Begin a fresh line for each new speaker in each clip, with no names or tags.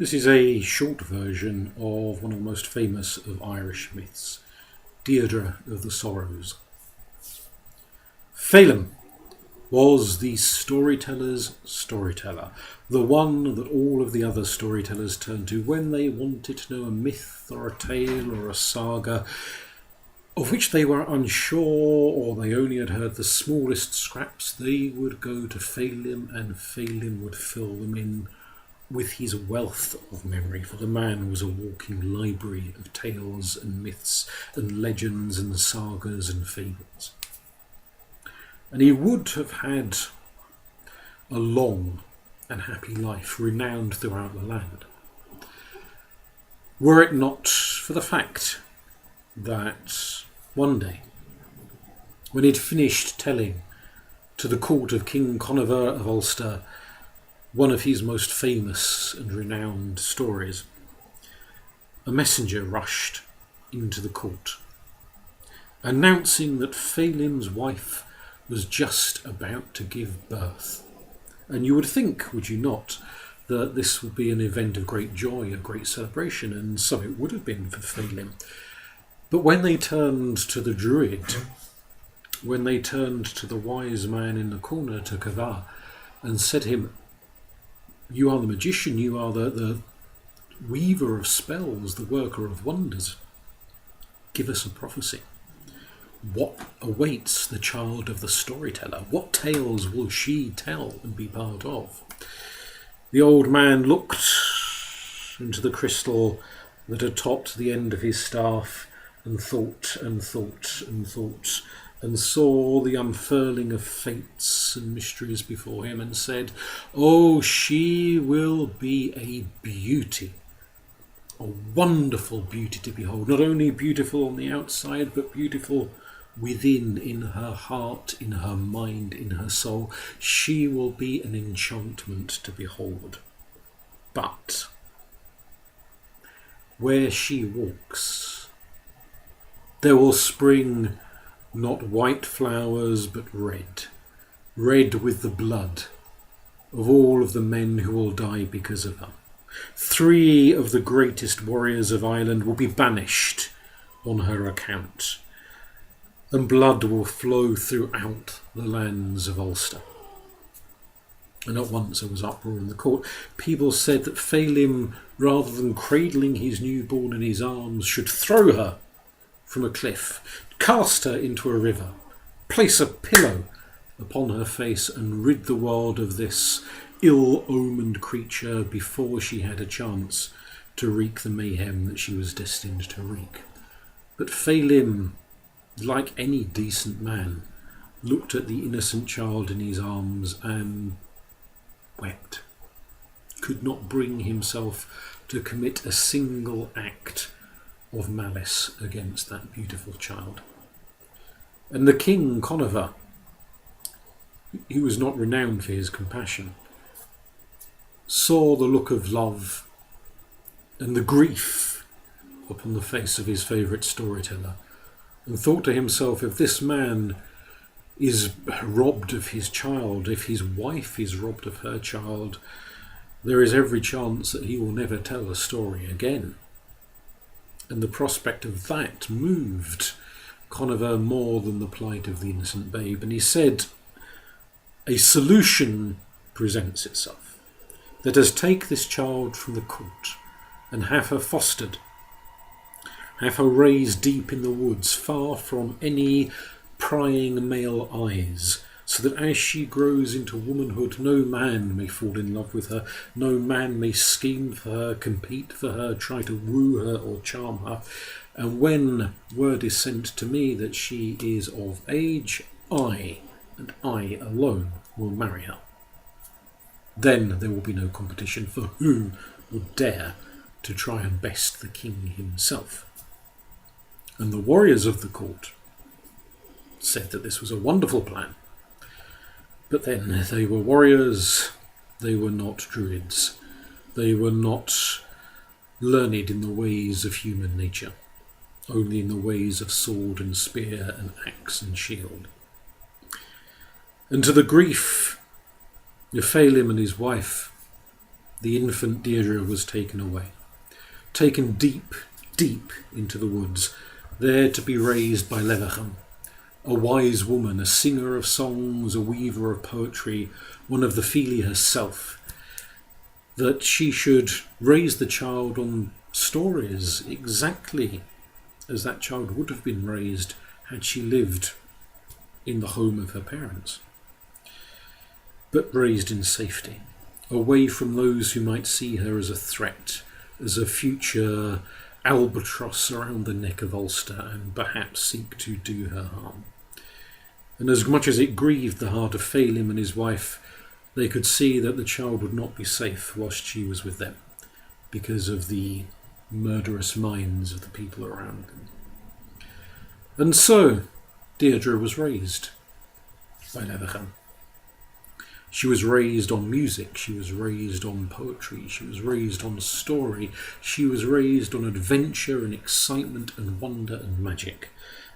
This is a short version of one of the most famous of Irish myths, Deirdre of the Sorrows. Phelim was the storyteller's storyteller, the one that all of the other storytellers turned to when they wanted to know a myth or a tale or a saga of which they were unsure, or they only had heard the smallest scraps. They would go to Phelim, and Phelim would fill them in with his wealth of memory, for the man was a walking library of tales and myths and legends and sagas and fables. And he would have had a long and happy life, renowned throughout the land, were it not for the fact that one day, when he'd finished telling to the court of King Conover of Ulster one of his most famous and renowned stories, a messenger rushed into the court, announcing that Phelim's wife was just about to give birth. And you would think, would you not, that this would be an event of great joy, of great celebration, and so it would have been for Phelim. But when they turned to the druid, when they turned to the wise man in the corner, to Kavar, and said to him, "You are the magician, you are the weaver of spells, the worker of wonders. Give us a prophecy. What awaits the child of the storyteller? What tales will she tell and be part of?" The old man looked into the crystal that had topped the end of his staff and thought and thought and thought, and saw the unfurling of fates and mysteries before him, and said, "Oh, she will be a beauty, a wonderful beauty to behold, not only beautiful on the outside, but beautiful within, in her heart, in her mind, in her soul. She will be an enchantment to behold. But where she walks, there will spring not white flowers, but red with the blood of all of the men who will die because of her. 3 of the greatest warriors of Ireland will be banished on her account, and blood will flow throughout the lands of Ulster." And at once there was uproar in the court. People said that Phelim, rather than cradling his newborn in his arms, should throw her from a cliff, cast her into a river, place a pillow upon her face, and rid the world of this ill-omened creature before she had a chance to wreak the mayhem that she was destined to wreak. But Phelim, like any decent man, looked at the innocent child in his arms and wept, could not bring himself to commit a single act of malice against that beautiful child. And the king, Conover, he was not renowned for his compassion, saw the look of love and the grief upon the face of his favourite storyteller, and thought to himself, if this man is robbed of his child, if his wife is robbed of her child, there is every chance that he will never tell a story again. And the prospect of that moved Conover more than the plight of the innocent babe, and he said, "A solution presents itself. Let us take this child from the court and have her fostered, have her raised deep in the woods, far from any prying male eyes, so that as she grows into womanhood, no man may fall in love with her, no man may scheme for her, compete for her, try to woo her or charm her. And when word is sent to me that she is of age, I, and I alone, will marry her. Then there will be no competition for who would dare to try and best the king himself." And the warriors of the court said that this was a wonderful plan. But then they were warriors, they were not druids, they were not learned in the ways of human nature, only in the ways of sword and spear and axe and shield. And to the grief of Phelim and his wife, the infant Deirdre was taken away, taken deep, deep into the woods, there to be raised by Levachan, a wise woman, a singer of songs, a weaver of poetry, one of the Fili herself, that she should raise the child on stories exactly as that child would have been raised had she lived in the home of her parents, but raised in safety, away from those who might see her as a threat, as a future albatross around the neck of Ulster and perhaps seek to do her harm. And as much as it grieved the heart of Phelim and his wife, they could see that the child would not be safe whilst she was with them, because of the murderous minds of the people around them. And so Deirdre was raised by Levachan. She was raised on music, she was raised on poetry, she was raised on story, she was raised on adventure and excitement and wonder and magic.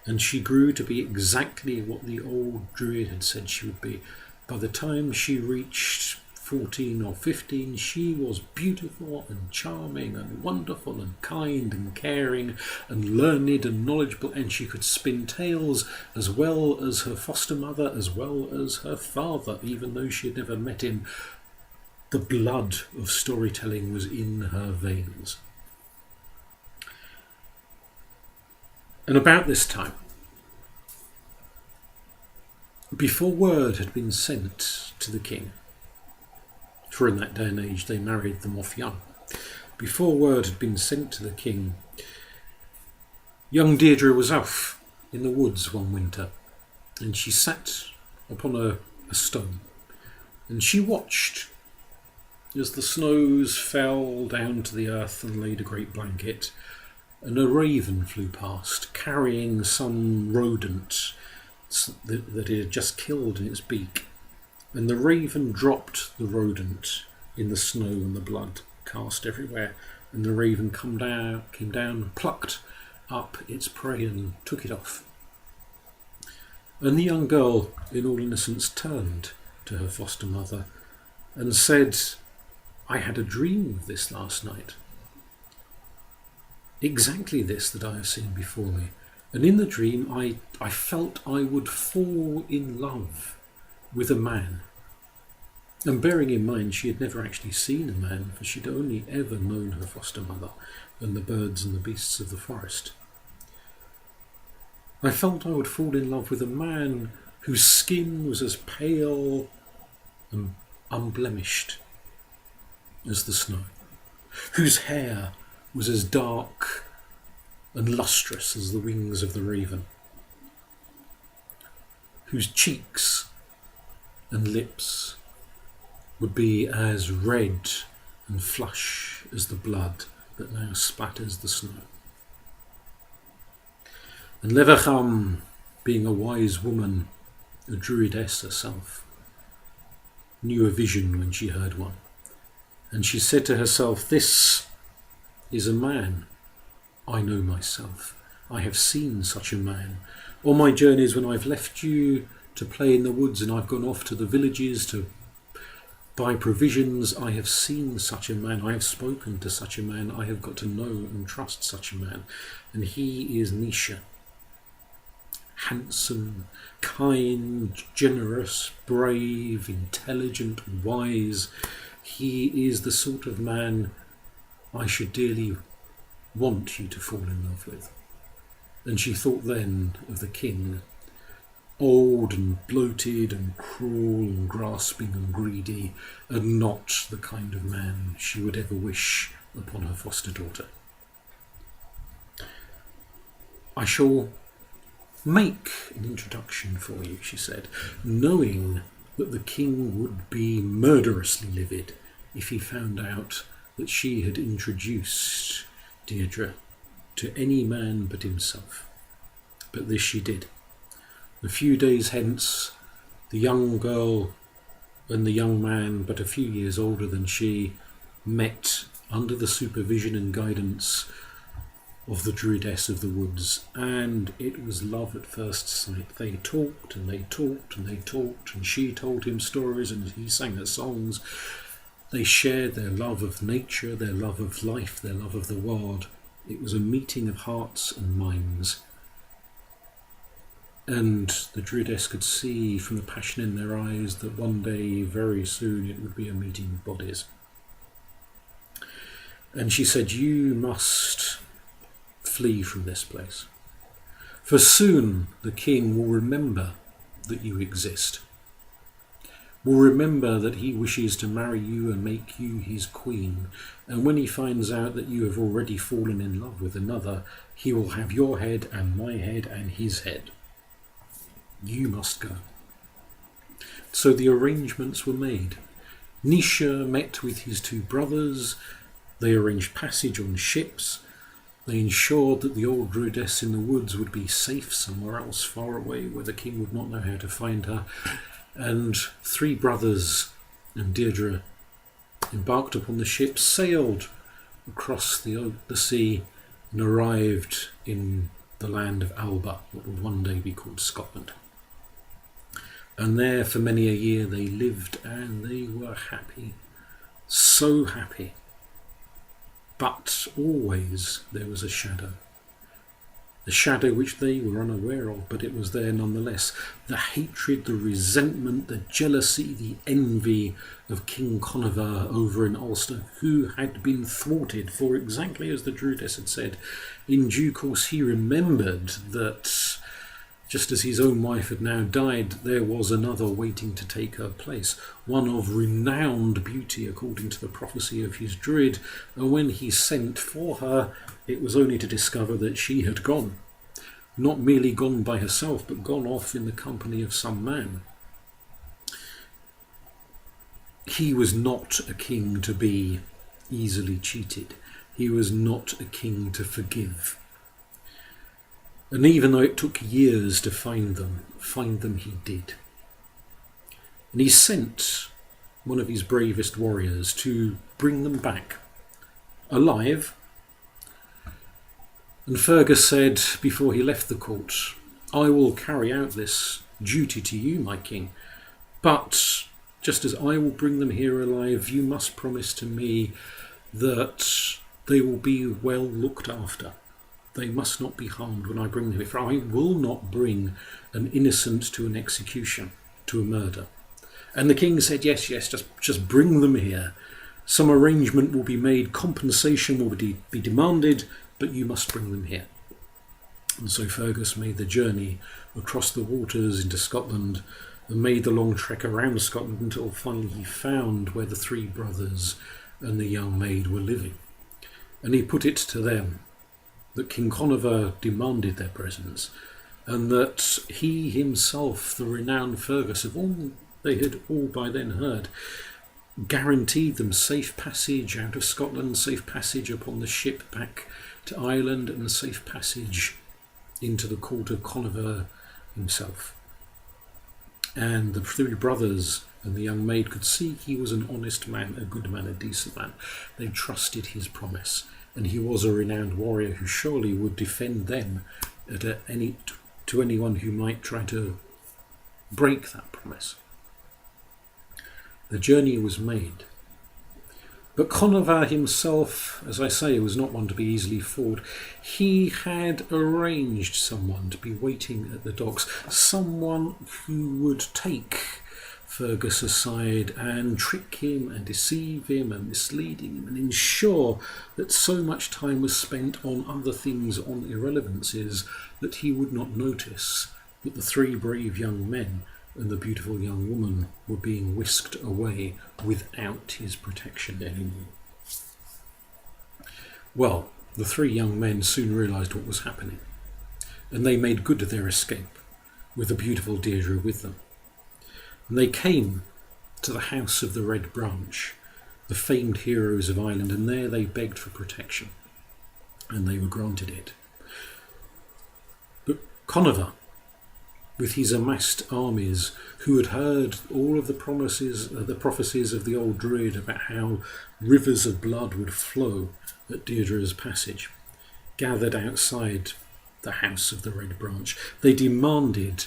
And she grew to be exactly what the old druid had said she would be. By the time she reached 14 or 15, she was beautiful and charming and wonderful and kind and caring and learned and knowledgeable, and she could spin tales as well as her foster mother, as well as her father, even though she had never met him. The blood of storytelling was in her veins. And about this time, before word had been sent to the king, for in that day and age they married them off young, before word had been sent to the king, young Deirdre was off in the woods one winter, and she sat upon a stone, and she watched as the snows fell down to the earth and laid a great blanket, and a raven flew past, carrying some rodent that it had just killed in its beak. And the raven dropped the rodent in the snow and the blood cast everywhere. And the raven came down, plucked up its prey and took it off. And the young girl, in all innocence, turned to her foster mother and said, "I had a dream of this last night. Exactly this that I have seen before me. And in the dream I felt I would fall in love with a man." And bearing in mind she had never actually seen a man, for she'd only ever known her foster mother and the birds and the beasts of the forest. "I felt I would fall in love with a man whose skin was as pale and unblemished as the snow, whose hair was as dark and lustrous as the wings of the raven, whose cheeks and lips would be as red and flush as the blood that now spatters the snow." And Levachan, being a wise woman, a druidess herself, knew a vision when she heard one. And she said to herself, "This is a man I know myself. I have seen such a man. On my journeys when I've left you to play in the woods and I've gone off to the villages to buy provisions, I have seen such a man. I have spoken to such a man. I have got to know and trust such a man. And he is Nisha. Handsome, kind, generous, brave, intelligent, wise. He is the sort of man I should dearly want you to fall in love with." And she thought then of the king, old and bloated and cruel and grasping and greedy, and not the kind of man she would ever wish upon her foster daughter. "I shall make an introduction for you," she said, knowing that the king would be murderously livid if he found out that she had introduced Deirdre to any man but himself. But this she did. A few days hence, the young girl and the young man, but a few years older than she, met under the supervision and guidance of the druidess of the woods, and it was love at first sight. They talked and they talked and they talked, and she told him stories and he sang her songs. They shared their love of nature, their love of life, their love of the world. It was a meeting of hearts and minds. And the druidess could see from the passion in their eyes that one day, very soon, it would be a meeting of bodies. And she said, "You must flee from this place. For soon the king will remember that you exist, will remember that he wishes to marry you and make you his queen. And when he finds out that you have already fallen in love with another, he will have your head and my head and his head. You must go." So the arrangements were made. Nisha met with his two brothers. They arranged passage on ships. They ensured that the old druidess in the woods would be safe somewhere else far away where the king would not know how to find her. And three brothers and Deirdre embarked upon the ship, sailed across the sea, and arrived in the land of Alba, what would one day be called Scotland. And there for many a year they lived, and they were happy, so happy. But always there was a shadow which they were unaware of, but it was there nonetheless. The hatred, the resentment, the jealousy, the envy of King Conover over in Ulster, who had been thwarted, for exactly as the druidess had said, in due course he remembered that just as his own wife had now died, there was another waiting to take her place, one of renowned beauty according to the prophecy of his druid, and when he sent for her, it was only to discover that she had gone. Not merely gone by herself, but gone off in the company of some man. He was not a king to be easily cheated. He was not a king to forgive. And even though it took years to find them he did. And he sent one of his bravest warriors to bring them back, alive. And Fergus said before he left the court, "I will carry out this duty to you, my king, but just as I will bring them here alive, you must promise to me that they will be well looked after. They must not be harmed when I bring them here, for I will not bring an innocent to an execution, to a murder." And the king said, yes, just bring them here. Some arrangement will be made, compensation will be demanded, but you must bring them here. And so Fergus made the journey across the waters into Scotland and made the long trek around Scotland until finally he found where the three brothers and the young maid were living. And he put it to them that King Conover demanded their presence, and that he himself, the renowned Fergus, of all they had all by then heard, guaranteed them safe passage out of Scotland, safe passage upon the ship back to Ireland, and safe passage into the court of Conover himself. And the three brothers and the young maid could see he was an honest man, a good man, a decent man. They trusted his promise, and he was a renowned warrior who surely would defend them to anyone who might try to break that promise. The journey was made. But Conover himself, as I say, was not one to be easily fooled. He had arranged someone to be waiting at the docks, someone who would take Fergus aside and trick him and deceive him and mislead him and ensure that so much time was spent on other things, on irrelevancies, that he would not notice that the three brave young men and the beautiful young woman were being whisked away without his protection anymore. Well, the three young men soon realised what was happening, and they made good their escape, with the beautiful Deirdre with them. And they came to the house of the Red Branch, the famed heroes of Ireland, and there they begged for protection, and they were granted it. But Conover, with his amassed armies, who had heard all of the prophecies of the old druid about how rivers of blood would flow at Deirdre's passage, gathered outside the house of the Red Branch. They demanded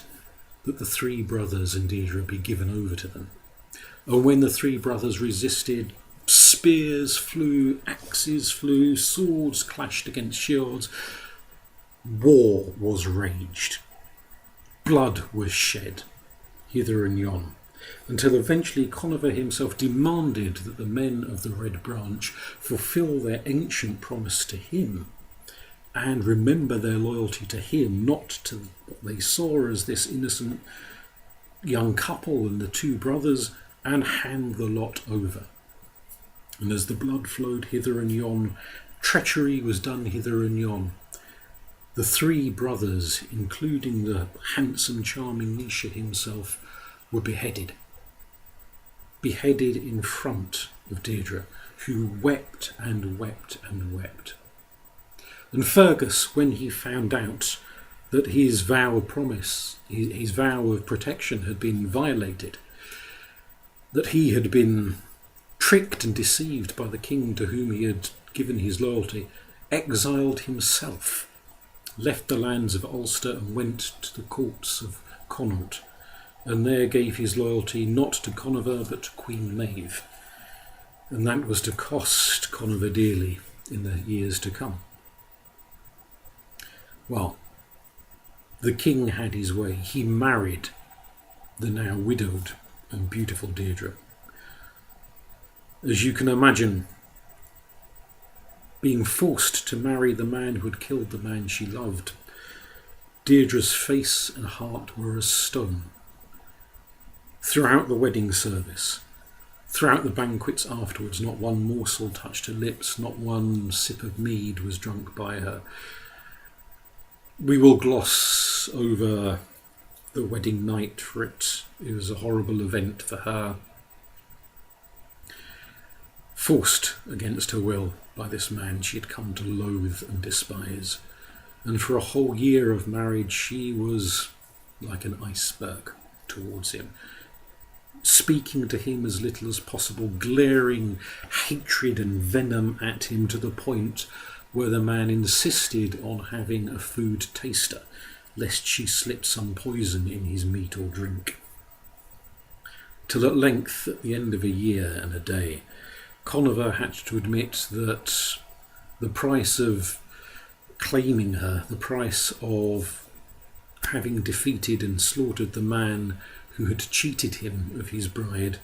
that the three brothers and Deirdre be given over to them. And when the three brothers resisted, Spears flew, axes flew, swords clashed against shields. War was raged. Blood was shed, hither and yon, until eventually Conover himself demanded that the men of the Red Branch fulfil their ancient promise to him and remember their loyalty to him, not to what they saw as this innocent young couple and the two brothers, and hand the lot over. And as the blood flowed hither and yon, treachery was done hither and yon. The three brothers, including the handsome, charming Nisha himself, were beheaded. Beheaded in front of Deirdre, who wept and wept and wept. And Fergus, when he found out that his vow of promise, his vow of protection had been violated, that he had been tricked and deceived by the king to whom he had given his loyalty, exiled himself, left the lands of Ulster and went to the courts of Connaught, and there gave his loyalty not to Conover but to Queen Maeve, and that was to cost Conover dearly in the years to come. Well, the king had his way. He married the now widowed and beautiful Deirdre. As you can imagine, being forced to marry the man who had killed the man she loved, Deirdre's face and heart were as stone. Throughout the wedding service, throughout the banquets afterwards, not one morsel touched her lips, not one sip of mead was drunk by her. We will gloss over the wedding night, for it was a horrible event for her. Forced against her will by this man she had come to loathe and despise. And for a whole year of marriage she was like an iceberg towards him, speaking to him as little as possible, glaring hatred and venom at him to the point where the man insisted on having a food taster, lest she slipped some poison in his meat or drink. Till at length, at the end of a year and a day, Conover had to admit that the price of claiming her, the price of having defeated and slaughtered the man who had cheated him of his bride,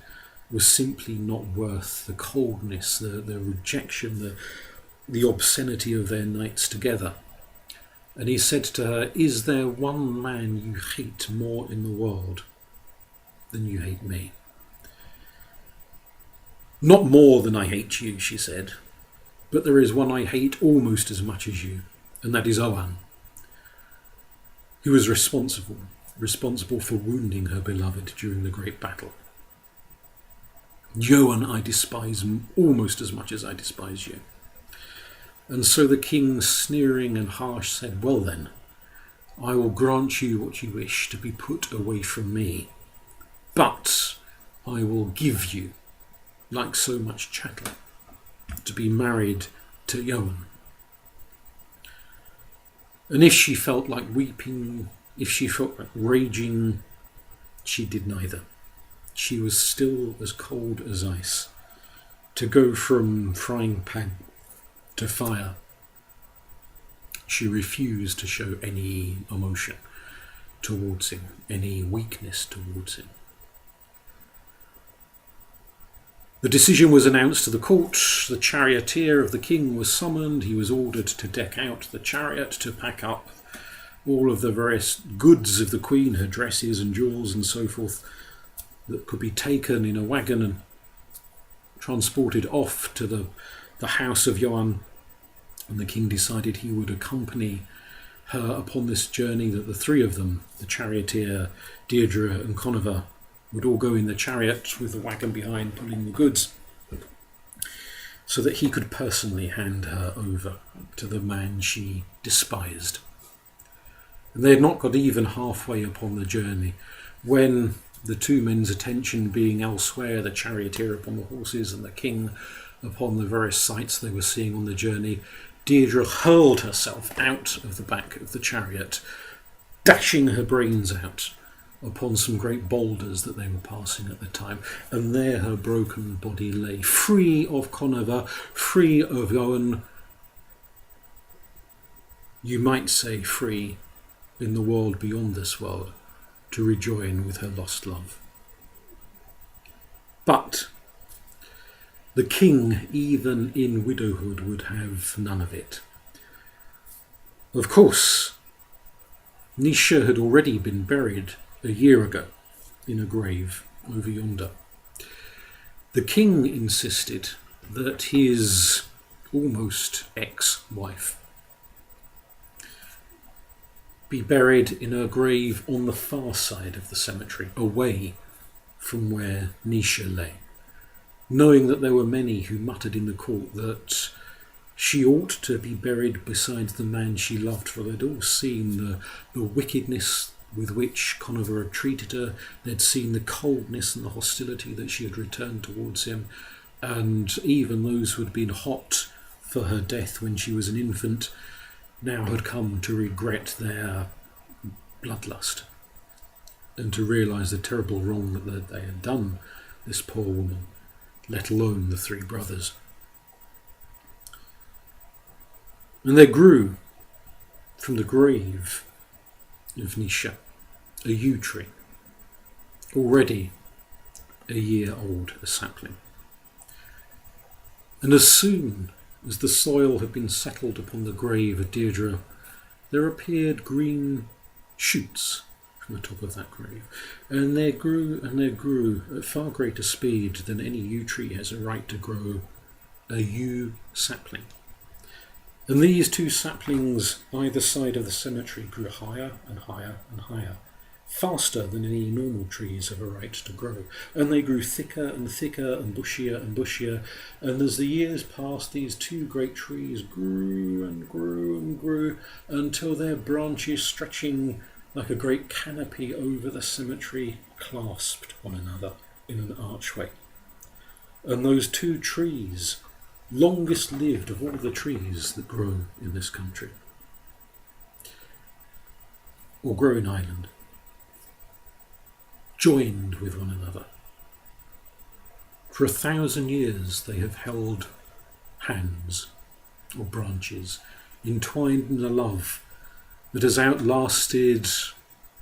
was simply not worth the coldness, the rejection, the obscenity of their nights together. And he said to her, "Is there one man you hate more in the world than you hate me?" "Not more than I hate you," she said, "but there is one I hate almost as much as you, and that is Owen, who was responsible for wounding her beloved during the great battle. Joan I despise almost as much as I despise you." And so the king, sneering and harsh, said, "Well then, I will grant you what you wish, to be put away from me, but I will give you, like so much chattel, to be married to Joan." And if she felt like weeping, if she felt like raging, she did neither. She was still as cold as ice. To go from frying pan to fire, she refused to show any emotion towards him, any weakness towards him. The decision was announced to the court. The charioteer of the king was summoned. He was ordered to deck out the chariot, to pack up all of the various goods of the queen, her dresses and jewels and so forth, that could be taken in a wagon and transported off to the house of Joan. And the king decided he would accompany her upon this journey, that the three of them, the charioteer, Deirdre and Conover, would all go in the chariot with the wagon behind pulling the goods, so that he could personally hand her over to the man she despised. And they had not got even halfway upon the journey when, the two men's attention being elsewhere, the charioteer upon the horses and the king upon the various sights they were seeing on the journey, Deirdre hurled herself out of the back of the chariot, dashing her brains out, upon some great boulders that they were passing at the time, and there her broken body lay, free of Conover, free of Owen. You might say free in the world beyond this world, to rejoin with her lost love. But the king, even in widowhood, would have none of it. Of course, Naoise had already been buried a year ago in a grave over yonder. The king insisted that his almost ex-wife be buried in a grave on the far side of the cemetery, away from where Naoise lay, knowing that there were many who muttered in the court that she ought to be buried beside the man she loved, for they'd all seen the wickedness with which Conover had treated her. They'd seen the coldness and the hostility that she had returned towards him, and even those who had been hot for her death when she was an infant now had come to regret their bloodlust and to realise the terrible wrong that they had done this poor woman, let alone the three brothers. And there grew from the grave of Naoise a yew tree, already a year old, a sapling. And as soon as the soil had been settled upon the grave of Deirdre, there appeared green shoots from the top of that grave, and there grew at far greater speed than any yew tree has a right to grow, a yew sapling. And these two saplings either side of the cemetery grew higher and higher and higher, faster than any normal trees have a right to grow. And they grew thicker and thicker and bushier, and as the years passed, these two great trees grew and grew and grew until their branches, stretching like a great canopy over the cemetery, clasped one another in an archway. And those two trees, longest lived of all the trees that grow in this country, or grow in Ireland, joined with one another. For 1,000 years they have held hands or branches, entwined in a love that has outlasted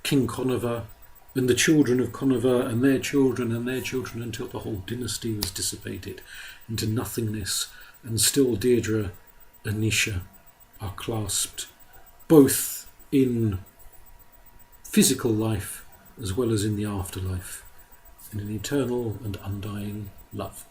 King Conover and the children of Conover and their children until the whole dynasty was dissipated into nothingness, and still Deirdre and Naoise are clasped both in physical life as well as in the afterlife, in an eternal and undying love.